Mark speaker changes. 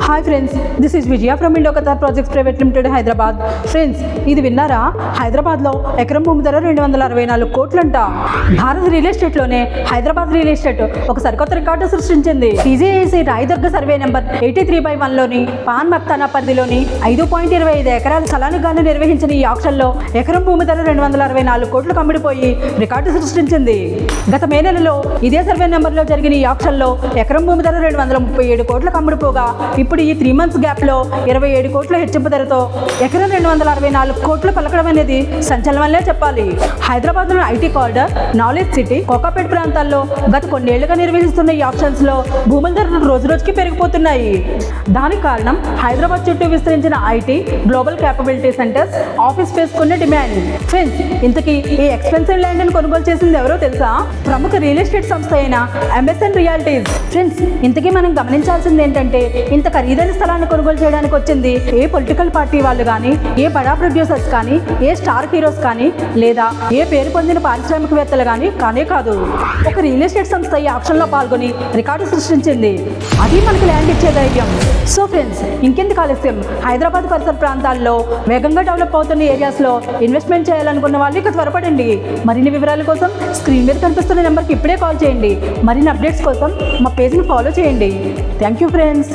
Speaker 1: Hi friends, this is Vijaya from Indo Qatar projects private limited Hyderabad. Friends, ఇది విన్నారా? హైదరాబాద్లో ఎకరం భూమి ధర 264 కోట్లంట. భారత్ రియల్ ఎస్టేట్లోనే హైదరాబాద్ రియల్ ఎస్టేట్ ఒక సరికొత్త రికార్డు సృష్టించింది. టీజీఐసీ రాయదుర్గ సర్వే నెంబర్ 83/1లోని పాన్ మక్తానా పరిధిలోని 5.25 ఎకరాల స్థలానికి గాను నిర్వహించిన ఈ ఆక్షన్లో ఎకరం భూమి ధర 264 కోట్లు కమ్మిడిపోయి రికార్డు సృష్టించింది. గత మే నెలలో ఇదే సర్వే నెంబర్లో జరిగిన ఈ ఆక్షన్లో ఎకరం భూమి ధర 237 కోట్ల కమ్మిడిపోగా ఇప్పుడు ఈ 3 months గ్యాప్లో 27 కోట్ల హెచ్చింపు ధరతో ఎకరం 264 కోట్లు పలకడం అనేది సంచలనమనే చెప్పాలి. హైదరాబాద్లోని IT corridor, knowledge city, Kokapet ప్రాంతాల్లో గత కొన్నేళ్లుగా నిర్వహిస్తున్న ఈ ఆప్షన్స్లో భూముల ధరలు రోజురోజుకి పెరిగిపోతున్నాయి. దానికి కారణం హైదరాబాద్ చుట్టూ విస్తరించిన IT, global capability centres, office space కొన్న డిమాండ్. ఫ్రెండ్స్, ఇంతకీ ఈ ఎక్స్పెన్సివ్ ల్యాండ్ని కొనుగోలు చేసింది ఎవరో తెలుసా? ప్రముఖ రియల్ ఎస్టేట్ సంస్థ అయిన ఎంఎస్ఎన్ రియాలిటీస్. ఫ్రెండ్స్, ఇంతకీ మనం గమనించాల్సింది ఏంటంటే, ఇంత ఖరీదైన స్థలాన్ని కొనుగోలు చేయడానికి వచ్చింది ఏ పొలిటికల్ పార్టీ వాళ్ళు కానీ, ఏ బడా ప్రొడ్యూసర్స్ కానీ, ఏ స్టార్ హీరోస్ కానీ, లేదా ఏ పేరు పొందిన పారిశ్రామికవేత్తలు కానీ కానే కాదు. ఒక రియల్ ఎస్టేట్ సంస్థ ఈ ఆక్షన్లో పాల్గొని రికార్డు సృష్టించింది. అది మనకు ల్యాండ్ ఇచ్చే ధైర్యం. సో ఫ్రెండ్స్, ఇంకెందుకు ఆలస్యం? హైదరాబాద్ పరిసర ప్రాంతాల్లో వేగంగా డెవలప్ అవుతున్న ఏరియాస్లో ఇన్వెస్ట్మెంట్ చేయాలనుకున్న వాళ్ళు ఇక త్వరపడండి. మరిన్ని వివరాల కోసం స్క్రీన్ మీద కనిపిస్తున్న నెంబర్కి ఇప్పుడే కాల్ చేయండి. మరిన్ని అప్డేట్స్ కోసం మా పేజ్ని ఫాలో చేయండి. Thank you friends.